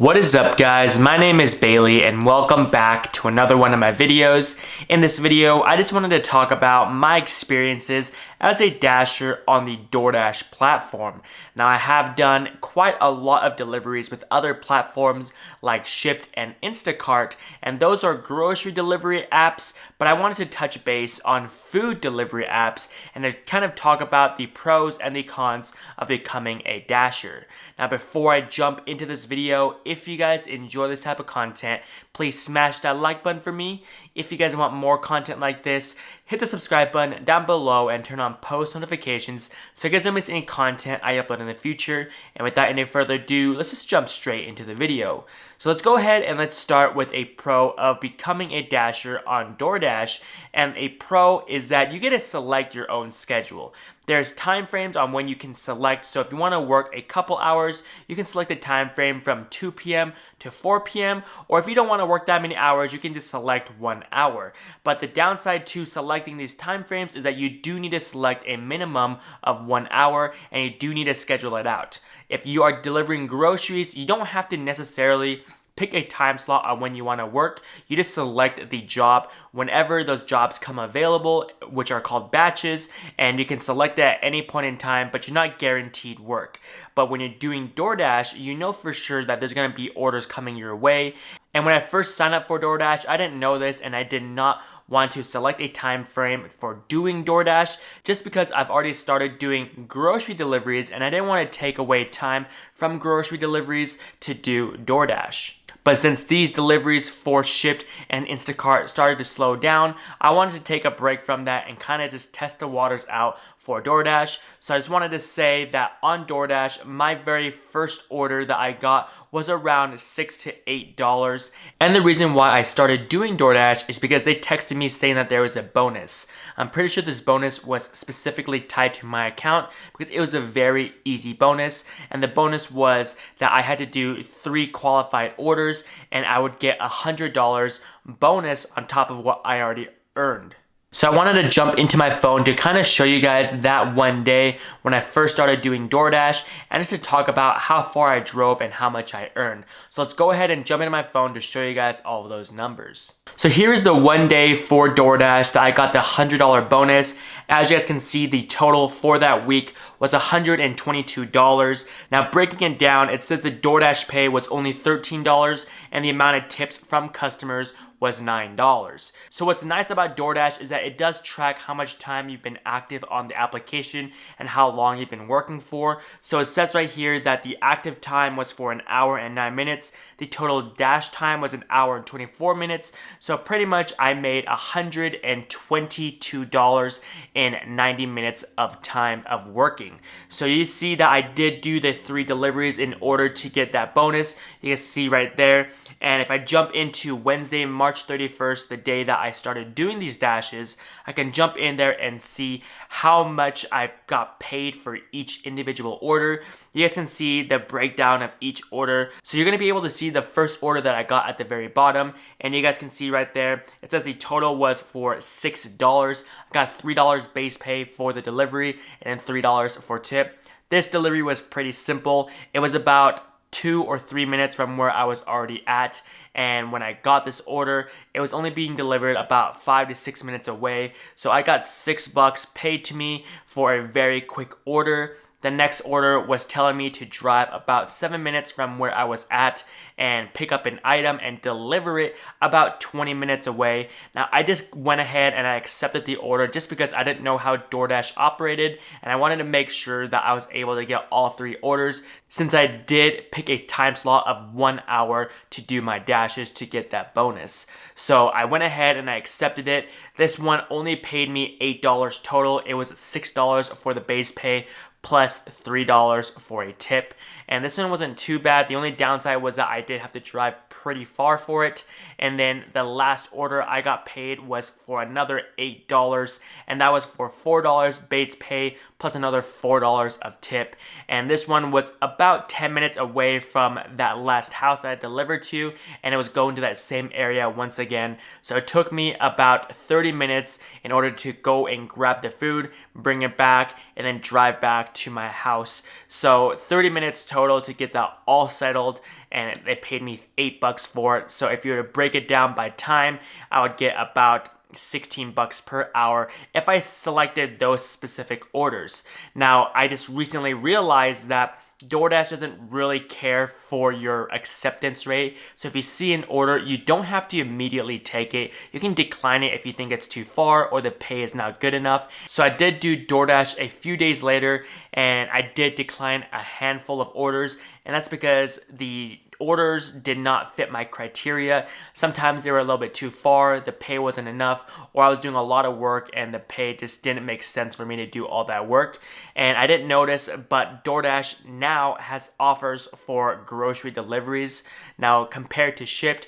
What is up, guys? My name is Bailey and welcome back to another one of my videos. In this video, I just wanted to talk about my experiences as a dasher on the DoorDash platform. Now, I have done quite a lot of deliveries with other platforms like Shipt and Instacart, and those are grocery delivery apps, but I wanted to touch base on food delivery apps and to kind of talk about the pros and the cons of becoming a dasher. Now, before I jump into this video, if you guys enjoy this type of content, please smash that like button for me. If you guys want more content like this, hit the subscribe button down below and turn on post notifications so you guys don't miss any content I upload in the future. And without any further ado, let's just jump straight into the video. So let's go ahead and let's start with a pro of becoming a dasher on DoorDash. And a pro is that you get to select your own schedule. There's time frames on when you can select. So if you want to work a couple hours, you can select the time frame from 2 p.m. to 4 p.m. Or if you don't want to work that many hours, you can just select 1 hour. But the downside to selecting these time frames is that you do need to select a minimum of 1 hour and you do need to schedule it out. If you are delivering groceries, you don't have to necessarily pick a time slot on when you want to work. You just select the job whenever those jobs come available, which are called batches, and you can select that at any point in time, but you're not guaranteed work. But when you're doing DoorDash, you know for sure that there's going to be orders coming your way. And when I first signed up for DoorDash, I didn't know this and I did not want to select a time frame for doing DoorDash just because I've already started doing grocery deliveries and I didn't want to take away time from grocery deliveries to do DoorDash. But since these deliveries for Shipt and Instacart started to slow down, I wanted to take a break from that and kind of just test the waters out for DoorDash. So I just wanted to say that on DoorDash, my very first order that I got was around $6 to $8. And the reason why I started doing DoorDash is because they texted me saying that there was a bonus. I'm pretty sure this bonus was specifically tied to my account because it was a very easy bonus. And the bonus was that I had to do 3 qualified orders and I would get $100 bonus on top of what I already earned. So I wanted to jump into my phone to kind of show you guys that one day when I first started doing DoorDash and just to talk about how far I drove and how much I earned. So let's go ahead and jump into my phone to show you guys all of those numbers. So here's the one day for DoorDash that I got the $100 bonus. As you guys can see, the total for that week was $122. Now breaking it down, it says the DoorDash pay was only $13 and the amount of tips from customers was $9. So what's nice about DoorDash is that it does track how much time you've been active on the application and how long you've been working for. So it says right here that the active time was for 1 hour and 9 minutes. The total dash time was 1 hour and 24 minutes. So pretty much I made $122 in 90 minutes of time of working. So you see that I did do the 3 deliveries in order to get that bonus. You can see right there. And if I jump into Wednesday, March 31st, the day that I started doing these dashes, I can jump in there and see how much I got paid for each individual order. You guys can see the breakdown of each order. So you're going to be able to see the first order that I got at the very bottom. And you guys can see right there, it says the total was for $6. I got $3 base pay for the delivery and then $3 for tip. This delivery was pretty simple. It was about 2 or 3 minutes from where I was already at, and when I got this order it was only being delivered about 5 to 6 minutes away, so I got $6 paid to me for a very quick order. The next order was telling me to drive about 7 minutes from where I was at and pick up an item and deliver it about 20 minutes away. Now, I just went ahead and I accepted the order just because I didn't know how DoorDash operated and I wanted to make sure that I was able to get all 3 orders since I did pick a time slot of 1 hour to do my dashes to get that bonus. So I went ahead and I accepted it. This one only paid me $8 total. It was $6 for the base pay plus $3 for a tip. And this one wasn't too bad. The only downside was that I did have to drive pretty far for it. And then the last order I got paid was for another $8, and that was for $4 base pay plus another $4 of tip. And this one was about 10 minutes away from that last house that I delivered to, and it was going to that same area once again. So it took me about 30 minutes in order to go and grab the food, bring it back, and then drive back back to my house. So 30 minutes total to get that all settled, and they paid me $8 for it. So if you were to break it down by time, I would get about $16 per hour if I selected those specific orders. Now, I just recently realized that DoorDash doesn't really care for your acceptance rate. So if you see an order, you don't have to immediately take it. You can decline it if you think it's too far or the pay is not good enough. So I did do DoorDash a few days later, and I did decline a handful of orders, and that's because the orders did not fit my criteria. Sometimes they were a little bit too far, the pay wasn't enough, or I was doing a lot of work and the pay just didn't make sense for me to do all that work. And I didn't notice, but DoorDash now has offers for grocery deliveries. Now, compared to Shipt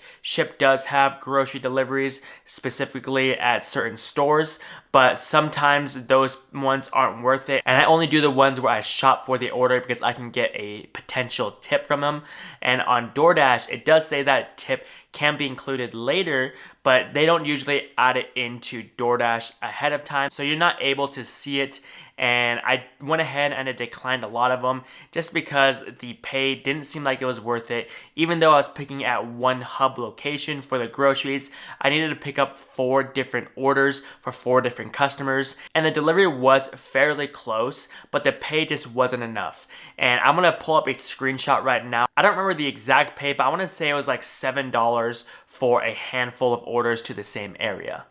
does have grocery deliveries specifically at certain stores, but sometimes those ones aren't worth it. And I only do the ones where I shop for the order because I can get a potential tip from them. And on DoorDash, it does say that tip can be included later, but they don't usually add it into DoorDash ahead of time, so you're not able to see it. And I went ahead and I declined a lot of them just because the pay didn't seem like it was worth it. Even though I was picking at one hub location for the groceries, I needed to pick up 4 different orders for 4 different customers, and the delivery was fairly close, but the pay just wasn't enough. And I'm gonna pull up a screenshot right now. I don't remember the exact pay, but I wanna say it was like $7 for a handful of orders to the same area.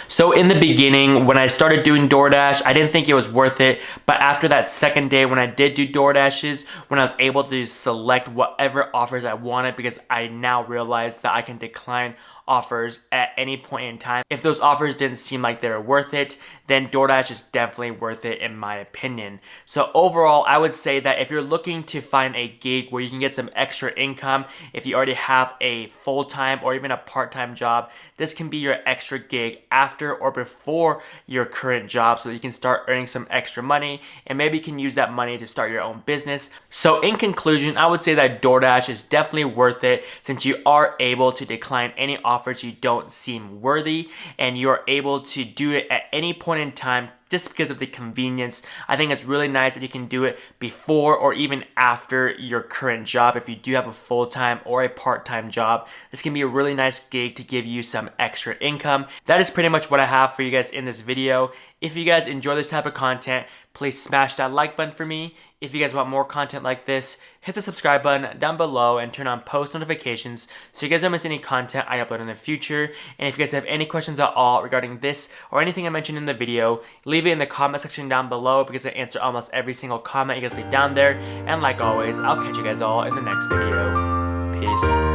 So in the beginning, when I started doing DoorDash, I didn't think it was worth it, but after that second day when I did do DoorDashes, when I was able to select whatever offers I wanted, because I now realized that I can decline offers at any point in time. If those offers didn't seem like they were worth it, then DoorDash is definitely worth it in my opinion. So overall, I would say that if you're looking to find a gig where you can get some extra income, if you already have a full-time or even a part-time job, this can be your extra gig after or before your current job so that you can start earning some extra money, and maybe you can use that money to start your own business. So in conclusion, I would say that DoorDash is definitely worth it since you are able to decline any offers you don't seem worthy, and you are able to do it at any point in time just because of the convenience. I think it's really nice that you can do it before or even after your current job. If you do have a full-time or a part-time job, this can be a really nice gig to give you some extra income. That is pretty much what I have for you guys in this video. If you guys enjoy this type of content, please smash that like button for me. If you guys want more content like this, hit the subscribe button down below and turn on post notifications so you guys don't miss any content I upload in the future. And if you guys have any questions at all regarding this or anything I mentioned in the video, leave it in the comment section down below because I answer almost every single comment you guys leave down there. And like always, I'll catch you guys all in the next video. Peace.